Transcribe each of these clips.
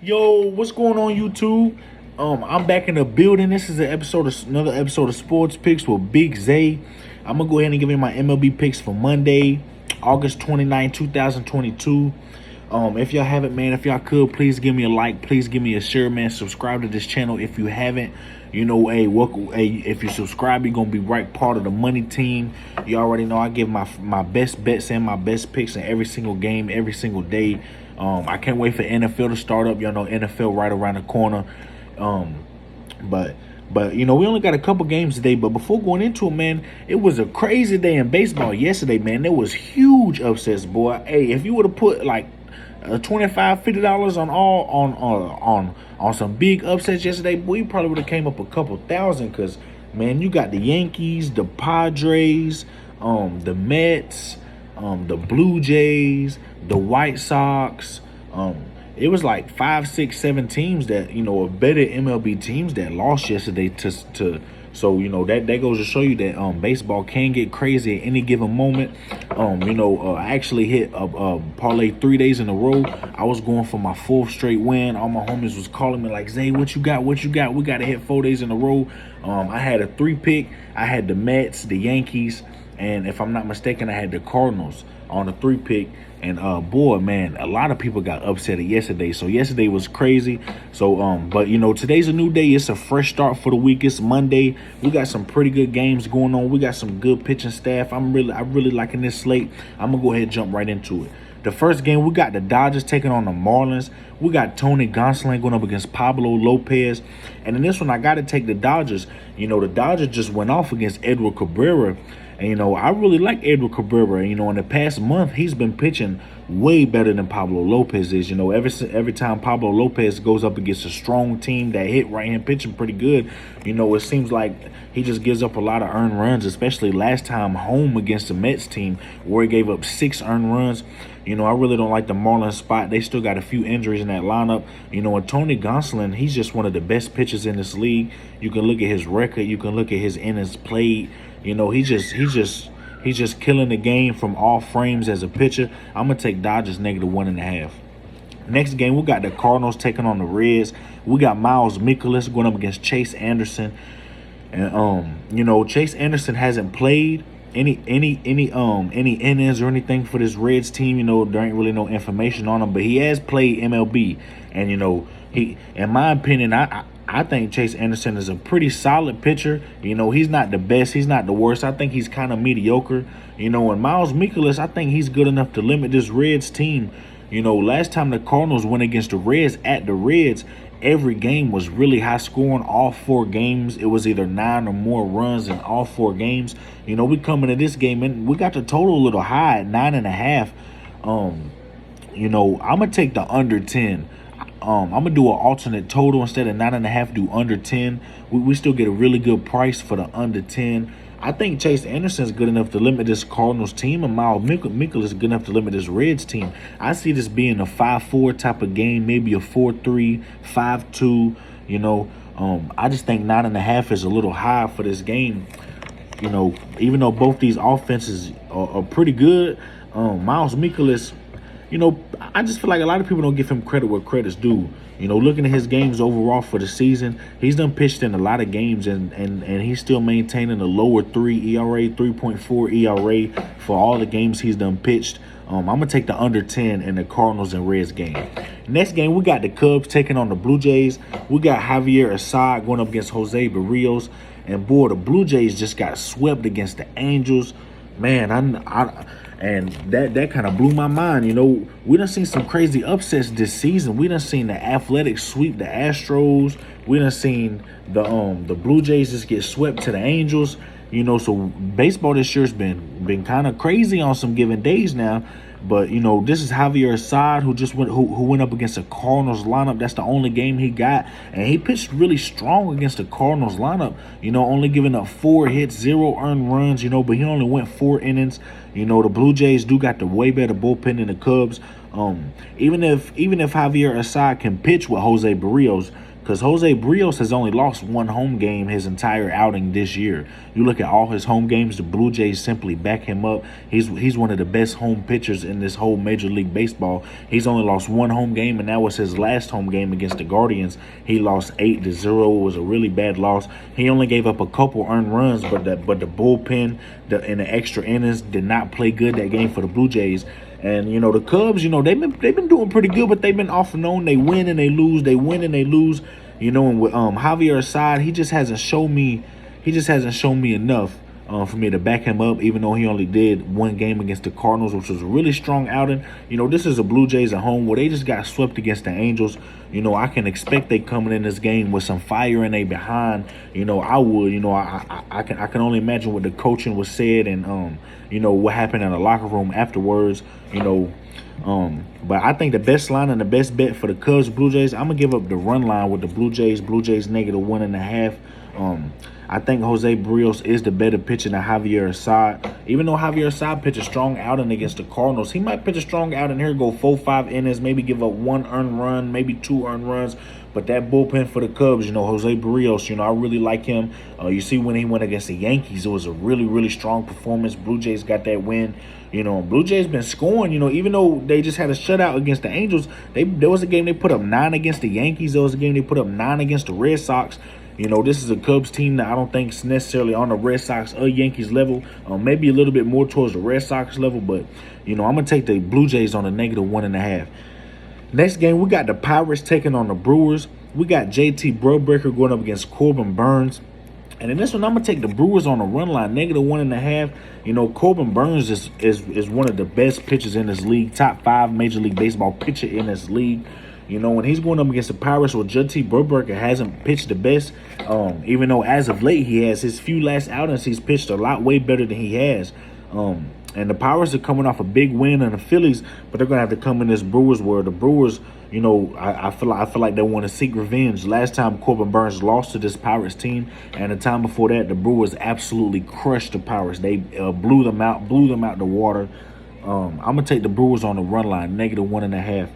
Yo, what's going on, YouTube? I'm back in the building. This is another episode of Sports Picks with Big Zay. I'm gonna go ahead and give you my MLB picks for Monday, August 29, 2022. If y'all haven't, man, if y'all could, please give me a like, please give me a share, man. Subscribe to this channel if you haven't. Hey, welcome. Hey, if you subscribe, you're gonna be right part of the money team. You already know I give my best bets and my best picks in every single game, every single day. I can't wait for NFL to start up. Y'all know NFL right around the corner. But we only got a couple games today. But before going into it, man, it was a crazy day in baseball yesterday, man. There was huge upsets, boy. Hey, if you would have put like $25-50 on some big upsets yesterday, boy, you probably would have came up a couple thousand. Cause man, you got the Yankees, the Padres, the Mets, the Blue Jays, the White Sox. It was like 5, 6, 7 teams that are better MLB teams that lost yesterday so that goes to show you that baseball can get crazy at any given moment. I actually hit a parlay 3 days in a row. I was going for my 4th straight win. All my homies was calling me like, Zay, what you got? We got to hit 4 days in a row. I had a 3-pick. I had the Mets, the Yankees, and if I'm not mistaken, I had the Cardinals on a 3-pick. And boy, man, a lot of people got upset yesterday. So yesterday was crazy. So but today's a new day. It's a fresh start for the week. It's Monday. We got some pretty good games going on. We got some good pitching staff. I'm really liking this slate. I'm gonna go ahead and jump right into it. The first game, we got the Dodgers taking on the Marlins. We got Tony Gonsolin going up against Pablo Lopez. And in this one, I got to take the Dodgers. The Dodgers just went off against Edward Cabrera. And, I really like Edward Cabrera. In the past month, he's been pitching way better than Pablo Lopez is. Every time Pablo Lopez goes up against a strong team that hit right-hand pitching pretty good, it seems like he just gives up a lot of earned runs, especially last time home against the Mets team where he gave up 6 earned runs. I really don't like the Marlins spot. They still got a few injuries in that lineup. And Tony Gonsolin, he's just one of the best pitchers in this league. You can look at his record. You can look at his innings played. He's just killing the game from all frames as a pitcher. I'm gonna take Dodgers -1.5. Next game, we got the Cardinals taking on the Reds. We got Miles Mikolas going up against Chase Anderson. And Chase Anderson hasn't played any innings or anything for this Reds team. There ain't really no information on him, but he has played MLB. And he, in my opinion, I think Chase Anderson is a pretty solid pitcher. He's not the best, he's not the worst. I think he's kind of mediocre. And Miles Mikolas, I think he's good enough to limit this Reds team. Last time the Cardinals went against the Reds at the Reds, every game was really high scoring. All 4 games, it was either 9 or more runs in all 4 games. We come into this game and we got the total a little high at 9.5. I'm gonna take the under 10. I'm gonna do an alternate total instead of 9.5. Do under 10. We still get a really good price for the under 10. I think Chase Anderson is good enough to limit this Cardinals team, and Miles Mikolas is good enough to limit this Reds team. I see this being a 5-4 type of game, maybe a 4-3, 5-2. I just think 9.5 is a little high for this game. Even though both these offenses are pretty good, Miles Mikolas, I just feel like a lot of people don't give him credit where credit's due. Looking at his games overall for the season, he's done pitched in a lot of games, and he's still maintaining a lower 3 ERA, 3.4 ERA for all the games he's done pitched. I'm going to take the under 10 in the Cardinals and Reds game. Next game, we got the Cubs taking on the Blue Jays. We got Javier Assad going up against Jose Barrios. And, boy, the Blue Jays just got swept against the Angels. Man, and that kind of blew my mind. We done seen some crazy upsets this season. We done seen the Athletics sweep the Astros. We done seen the Blue Jays just get swept to the Angels. So baseball this year's been kind of crazy on some given days now. But this is Javier Assad who went up against the Cardinals lineup. That's the only game he got, and he pitched really strong against the Cardinals lineup. Only giving up 4 hits, 0 earned runs. But he only went 4 innings. The Blue Jays do got the way better bullpen than the Cubs. Even if Javier Assad can pitch with Jose Barrios, because Jose Barrios has only lost one home game his entire outing this year. You look at all his home games, the Blue Jays simply back him up. He's one of the best home pitchers in this whole Major League Baseball. He's only lost one home game, and that was his last home game against the Guardians. He lost 8-0. It was a really bad loss. He only gave up a couple earned runs, but the bullpen and the extra innings did not play good that game for the Blue Jays. And the Cubs, they've been doing pretty good, but they've been off and on. They win and they lose. They win and they lose. And with Javier Assad, he just hasn't shown me enough for me to back him up, even though he only did one game against the Cardinals, which was a really strong outing. This is a Blue Jays at home where they just got swept against the Angels. I can expect they coming in this game with some fire in they behind. I would. I can only imagine what the coaching was said and what happened in the locker room afterwards. But I think the best line and the best bet for the Cubs Blue Jays, I'm gonna give up the run line with the Blue Jays. Blue Jays -1.5. I think Jose Barrios is the better pitcher than Javier Assad. Even though Javier Assad pitched a strong outing against the Cardinals, he might pitch a strong outing here, go 4-5 innings, maybe give up 1 earned run, maybe 2 earned runs. But that bullpen for the Cubs, Jose Barrios, I really like him. You see when he went against the Yankees, it was a really, really strong performance. Blue Jays got that win. Blue Jays been scoring, even though they just had a shutout against the Angels. There was a game they put up 9 against the Yankees. There was a game they put up 9 against the Red Sox. This is a Cubs team that I don't think is necessarily on the Red Sox or Yankees level. Maybe a little bit more towards the Red Sox level. But, I'm going to take the Blue Jays on the -1.5. Next game, we got the Pirates taking on the Brewers. We got JT Brubaker going up against Corbin Burns. And in this one, I'm going to take the Brewers on the run line, -1.5. Corbin Burns is one of the best pitchers in this league, top 5 Major League Baseball pitcher in this league. When he's going up against the Pirates, well, JT Brubaker hasn't pitched the best, even though as of late he has. His few last outings, he's pitched a lot way better than he has. And the Pirates are coming off a big win on the Phillies, but they're going to have to come in this Brewers where the Brewers, I feel like they want to seek revenge. Last time Corbin Burns lost to this Pirates team, and the time before that, the Brewers absolutely crushed the Pirates. They blew them out the water. I'm going to take the Brewers on the run line, -1.5.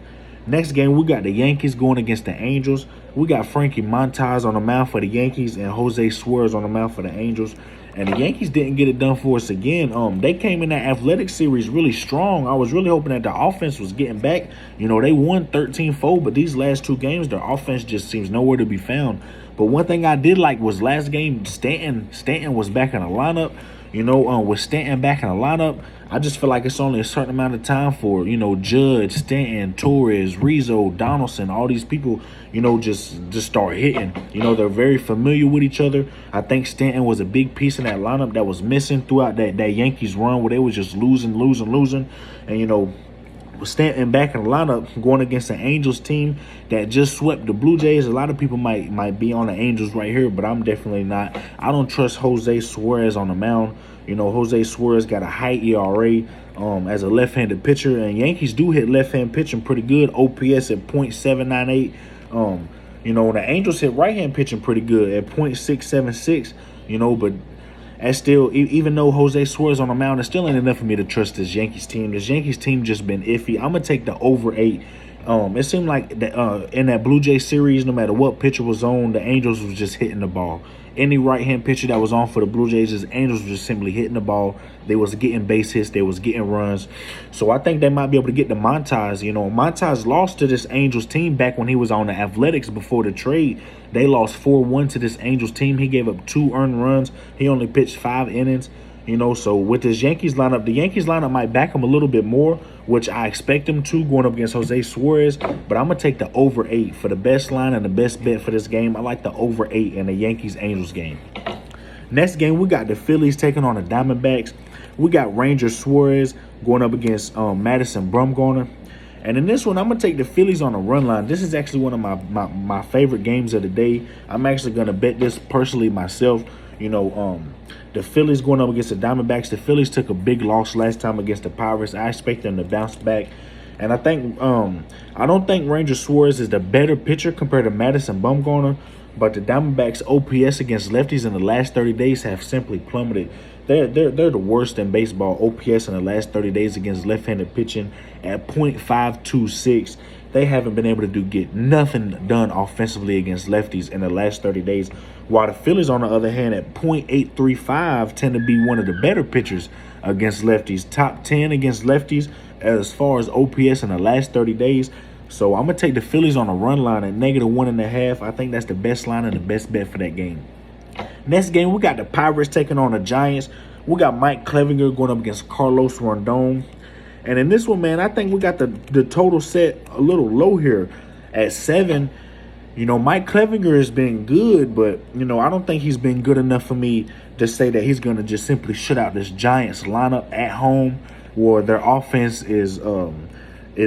Next game, we got the Yankees going against the Angels. We got Frankie Montas on the mound for the Yankees and Jose Suarez on the mound for the Angels. And the Yankees didn't get it done for us again. They came in that athletic series really strong. I was really hoping that the offense was getting back. They won 13-4, but these last 2 games, their offense just seems nowhere to be found. But one thing I did like was last game, Stanton was back in the lineup. With Stanton back in the lineup, I just feel like it's only a certain amount of time for, Judge, Stanton, Torres, Rizzo, Donaldson, all these people, just start hitting. They're very familiar with each other. I think Stanton was a big piece in that lineup that was missing throughout that Yankees run where they was just losing. And, with Stanton back in the lineup going against the Angels team that just swept the Blue Jays. A lot of people might be on the Angels right here, but I'm definitely not. I don't trust Jose Suarez on the mound. Jose Suarez got a high ERA as a left-handed pitcher, and Yankees do hit left-hand pitching pretty good. OPS at .798. The Angels hit right-hand pitching pretty good at .676. But as still, even though Jose Suarez on the mound, it still ain't enough for me to trust this Yankees team. This Yankees team just been iffy. I'm going to take the over 8. It seemed like in that Blue Jay series, no matter what pitcher was on, the Angels was just hitting the ball. Any right-hand pitcher that was on for the Blue Jays, the Angels was just simply hitting the ball. They was getting base hits. They was getting runs. So I think they might be able to get the Montas. Montas lost to this Angels team back when he was on the Athletics before the trade. They lost 4-1 to this Angels team. He gave up 2 earned runs. He only pitched 5 innings. So with this Yankees lineup, the Yankees lineup might back him a little bit more, which I expect him to going up against Jose Suarez. But I'm going to take the over 8 for the best line and the best bet for this game. I like the over 8 in the Yankees-Angels game. Next game, we got the Phillies taking on the Diamondbacks. We got Ranger Suarez going up against Madison Bumgarner. And in this one, I'm going to take the Phillies on the run line. This is actually one of my favorite games of the day. I'm actually going to bet this personally myself. The Phillies going up against the Diamondbacks. The Phillies took a big loss last time against the Pirates. I expect them to bounce back. And I don't think Ranger Suarez is the better pitcher compared to Madison Bumgarner. But the Diamondbacks' OPS against lefties in the last 30 days have simply plummeted. They're the worst in baseball. OPS in the last 30 days against left-handed pitching at .526. They haven't been able to get nothing done offensively against lefties in the last 30 days. While the Phillies, on the other hand, at .835, tend to be one of the better pitchers against lefties. Top 10 against lefties as far as OPS in the last 30 days. So I'm going to take the Phillies on a run line at -1.5. I think that's the best line and the best bet for that game. Next game, we got the Pirates taking on the Giants. We got Mike Clevinger going up against Carlos Rondon. And in this one, man, I think we got the total set a little low here at 7. You know, Mike Clevinger has been good, but, you know, I don't think he's been good enough for me to say that he's going to just simply shut out this Giants lineup at home, where their offense is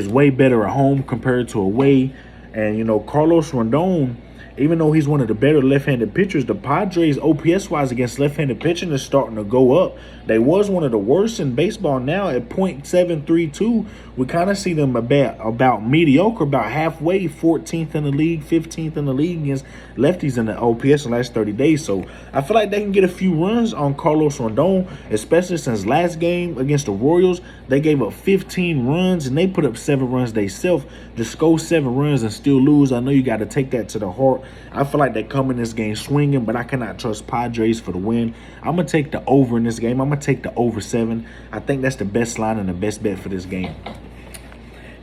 way better at home compared to away. And, you know, Carlos Rondon, even though he's one of the better left-handed pitchers, the Padres OPS-wise against left-handed pitching is starting to go up. They was one of the worst in baseball. Now at .732, we kind of see them about mediocre, about halfway, 14th in the league, 15th in the league against lefties in the OPS in the last 30 days. So I feel like they can get a few runs on Carlos Rondon, especially since last game against the Royals, they gave up 15 runs and they put up 7 runs themselves. To score 7 runs and still lose, I know you got to take that to the heart. I feel like they come in this game swinging, but I cannot trust Padres for the win. I'm going to take the over in this game. I'm going to take the over 7. I think that's the best line and the best bet for this game.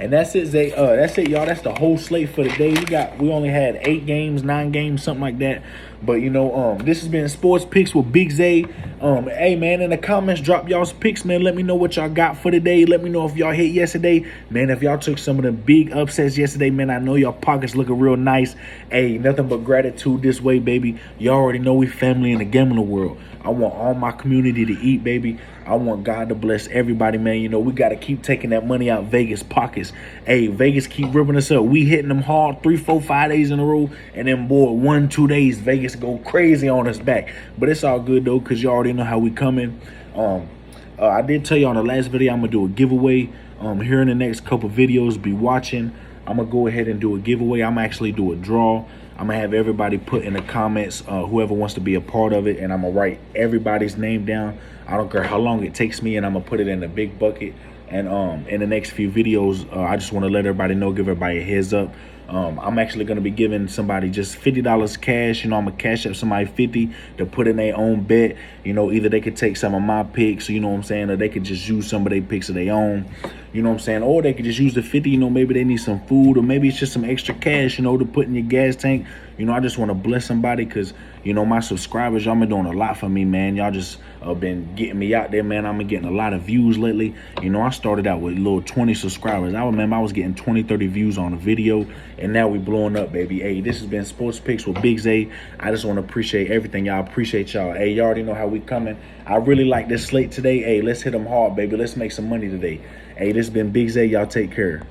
And that's it, Zay. That's it, y'all. That's the whole slate for the day. We only had 8 games, 9 games, something like that. But, you know, this has been Sports Picks with Big Zay. Hey, man, in the comments, drop y'all's picks, man. Let me know what y'all got for the day. Let me know if y'all hit yesterday. Man, if y'all took some of the big upsets yesterday, man, I know y'all pockets looking real nice. Hey, nothing but gratitude this way, baby. Y'all already know we family in the gambling world. I want all my community to eat, baby. I want God to bless everybody, man. You know, we got to keep taking that money out Vegas pockets. Hey, Vegas keep ripping us up. We hitting them hard 3, 4, 5 days in a row. And then, boy, 1, 2 days, Vegas go crazy on us back. But it's all good, though, because you already know how we coming. I did tell you on the last video I'm going to do a giveaway. Here in the next couple videos, be watching. I'm going to go ahead and do a giveaway. I'm actually do a draw. I'm going to have everybody put in the comments whoever wants to be a part of it, and I'm going to write everybody's name down. I don't care how long it takes me, and I'm going to put it in a big bucket. And in the next few videos, I just want to let everybody know, give everybody a heads up. I'm actually going to be giving somebody just $50 cash. You know, I'm going to cash up somebody $50 to put in their own bet. You know, either they could take some of my picks, you know what I'm saying, or they could just use some of their picks of their own, you know what I'm saying, or they could just use the 50, you know, maybe they need some food, or maybe it's just some extra cash, you know, to put in your gas tank. You know, I just want to bless somebody because, you know, my subscribers, y'all been doing a lot for me, man. Y'all just been getting me out there, man. I've been getting a lot of views lately. You know, I started out with little 20 subscribers. I remember I was getting 20, 30 views on a video, and now we blowing up, baby. Hey, this has been Sports Picks with Big Zay. I just want to appreciate everything. Y'all appreciate y'all. Hey, y'all already know how we coming. I really like this slate today. Hey, let's hit them hard, baby. Let's make some money today. Hey, this has been Big Zay. Y'all take care.